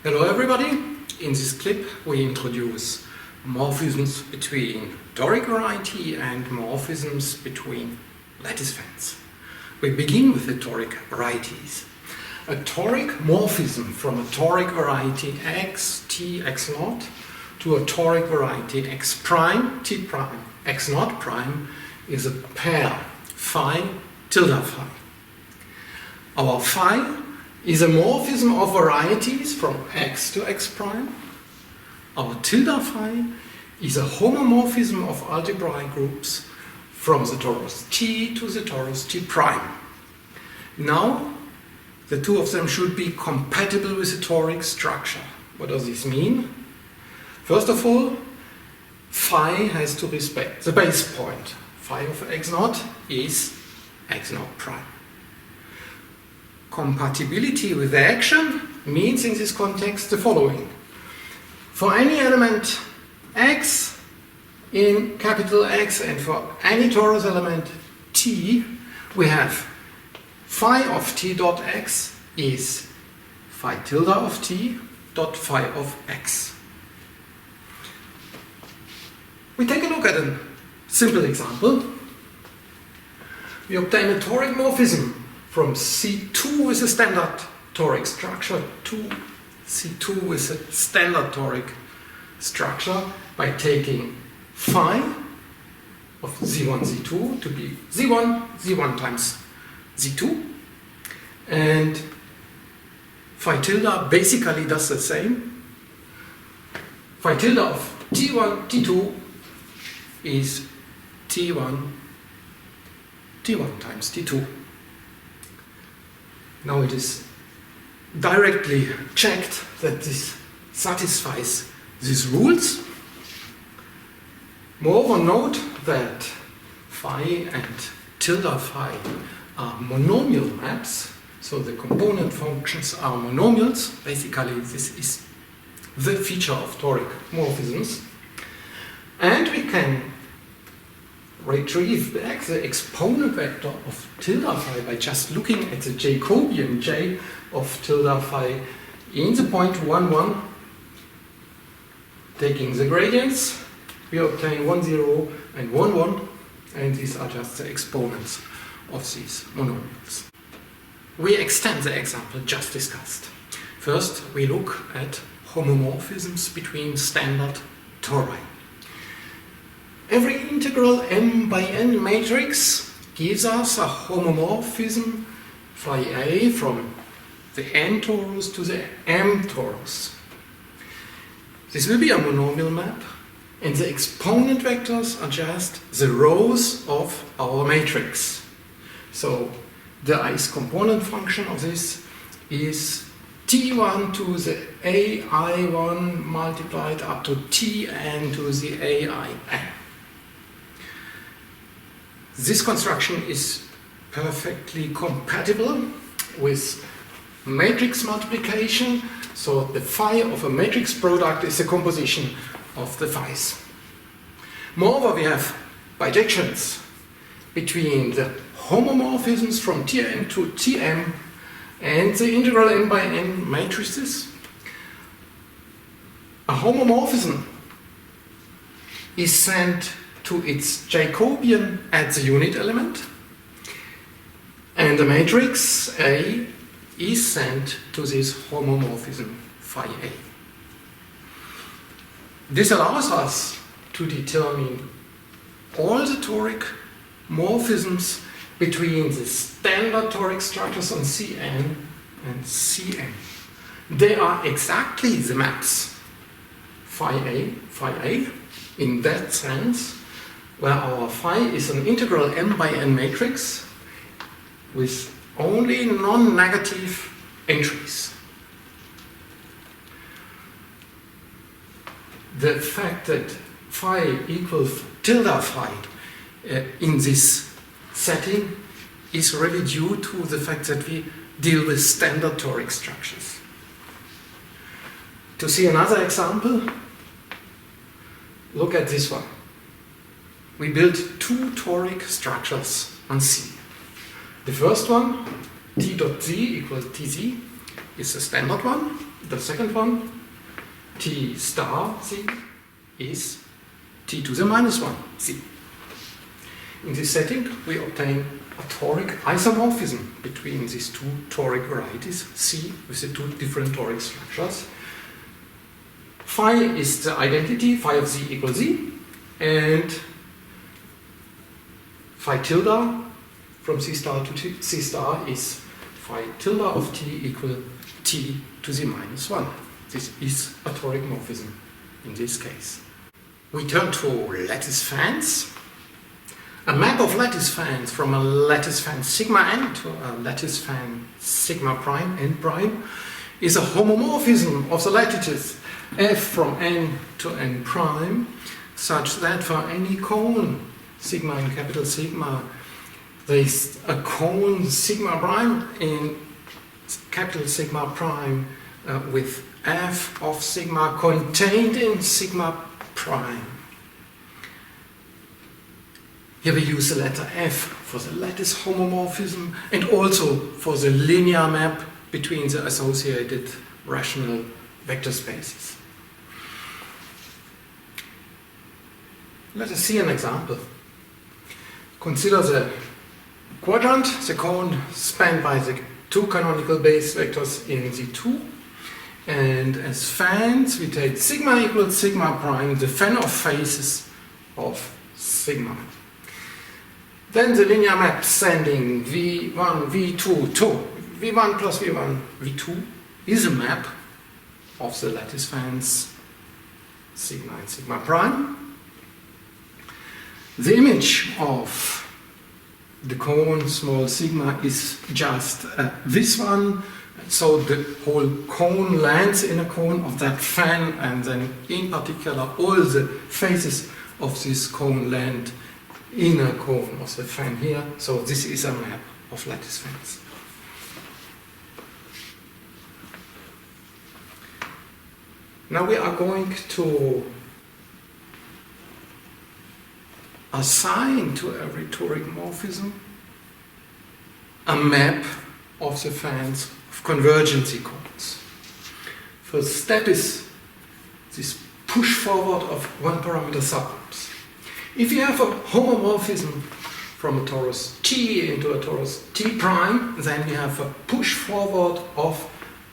Hello everybody! In this clip we introduce morphisms between toric variety and morphisms between lattice fans. We begin with the toric varieties. A toric morphism from a toric variety x, t, x naught to a toric variety x prime, t prime, x naught prime is a pair phi tilde phi. Our phi is a morphism of varieties from x to x prime. Our tilde phi is a homomorphism of algebraic groups from the torus T to the torus T prime. Now, the two of them should be compatible with the toric structure. What does this mean? First of all, phi has to respect the base point. Phi of x naught is x naught prime. Compatibility with the action means in this context the following. For any element x in capital X and for any torus element t, we have phi of t dot x is phi tilde of t dot phi of x. We take a look at a simple example. We obtain a toric morphism from C2 with a standard toric structure to C2 with a standard toric structure by taking phi of Z1, Z2 to be Z1 times Z2, and phi tilde basically does the same. Phi tilde of T1, T2 is T1 times T2. Now it is directly checked that this satisfies these rules. Moreover, note that phi and tilde phi are monomial maps, so the component functions are monomials. Basically, this is the feature of toric morphisms. And we can retrieve back the exponent vector of tilde phi by just looking at the Jacobian J of tilde phi in the point 1, 1. Taking the gradients, we obtain 1, 0 and 1, 1, and these are just the exponents of these monomials. We extend the example just discussed. First, we look at homomorphisms between standard tori. Every integral m by n matrix gives us a homomorphism phi a from the n torus to the m torus. This will be a monomial map, and the exponent vectors are just the rows of our matrix. So the i's component function of this is T1 to the AI1 multiplied up to Tn to the AIn. This construction is perfectly compatible with matrix multiplication, so the phi of a matrix product is a composition of the phi's. Moreover, we have bijections between the homomorphisms from Tn to Tm and the integral m by n matrices. A homomorphism is sent to its Jacobian at the unit element, and the matrix A is sent to this homomorphism phi A. This allows us to determine all the toric morphisms between the standard toric structures on Cn and Cn. They are exactly the maps phi A, in that sense, where our phi is an integral m by n matrix with only non-negative entries. The fact that phi equals tilde phi in this setting is really due to the fact that we deal with standard toric structures. To see another example, look at this one. We built two toric structures on C. The first one, T dot z equals tz, is the standard one, The second one, t star c, is t to the minus 1 c. In this setting, we obtain a toric isomorphism between these two toric varieties, C with the two different toric structures. Phi is the identity, phi of Z equals Z, and phi tilde from C star to C star is phi tilde of T equal T to the minus 1. This is a toric morphism in this case. We turn to lattice fans. A map of lattice fans from a lattice fan sigma n to a lattice fan sigma prime n prime is a homomorphism of the lattices f from n to n prime, such that for any cone sigma in capital sigma, there is a cone sigma prime in capital sigma prime with f of sigma contained in sigma prime. Here we use the letter f for the lattice homomorphism and also for the linear map between the associated rational vector spaces. Let us see an example. Consider the quadrant, the cone spanned by the two canonical base vectors in Z2. And as fans, we take sigma equals sigma prime, the fan of faces of sigma. Then the linear map sending V1, V2 to V1 plus V1, V2 is a map of the lattice fans sigma and sigma prime. The image of the cone small sigma is just this one, so the whole cone lands in a cone of that fan, and then in particular all the faces of this cone land in a cone of the fan here. So this is a map of lattice fans. Now we are going to assign to every toric morphism a map of the fans of convergency cones. First step is this push forward of one parameter subgroups. If you have a homomorphism from a torus T into a torus T prime, then you have a push forward of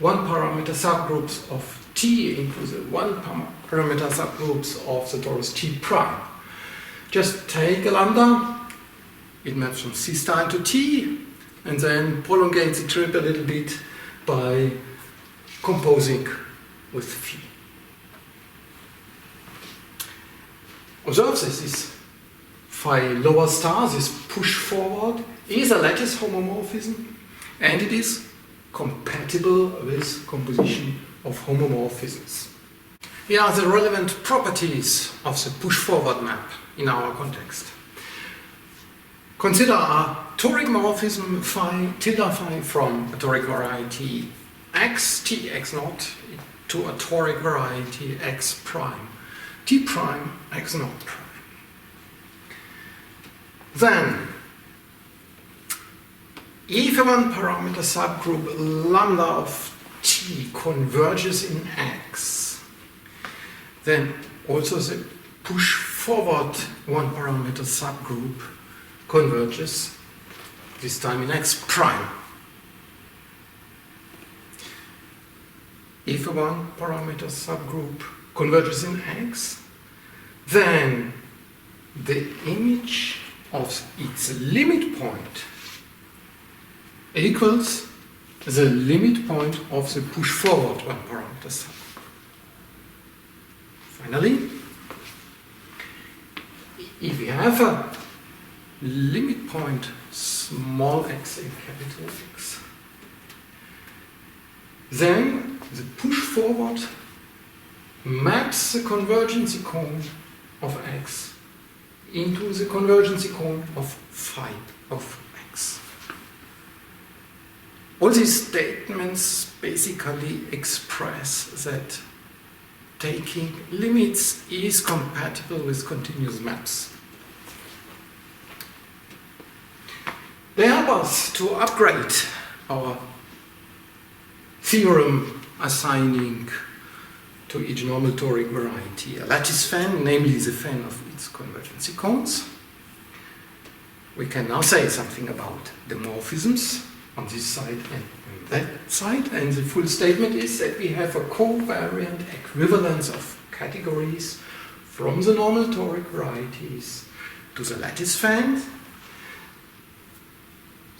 one parameter subgroups of T into the one parameter subgroups of the torus T prime. Just take a lambda, it maps from C star into T, and then prolongate the trip a little bit by composing with phi. Observe this phi lower star, this push forward, is a lattice homomorphism, and it is compatible with composition of homomorphisms. Here are the relevant properties of the push forward map in our context. Consider a toric morphism phi tilde phi from a toric variety x, t x naught, to a toric variety x prime, t prime x naught prime. Then, if a one parameter subgroup lambda of t converges in x, then also the push forward one parameter subgroup converges, this time in x prime. If a one parameter subgroup converges in x, then the image of its limit point equals the limit point of the push forward one parameter subgroup. Finally, if we have a limit point small x in capital X, then the push forward maps the convergency cone of x into the convergency cone of phi of x. All these statements basically express that taking limits is compatible with continuous maps. They help us to upgrade our theorem assigning to each normal toric variety a lattice fan, namely the fan of its convergency cones. We can now say something about the morphisms on this side and on that side, and the full statement is that we have a covariant equivalence of categories from the normal toric varieties to the lattice fan.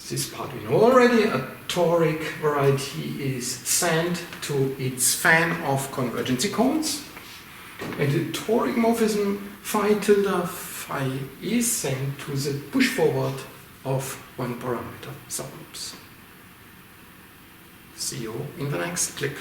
This part we know already. A toric variety is sent to its fan of convergency cones, and the toric morphism phi tilde phi is sent to the push forward of one parameter subloops. See you in the next clip.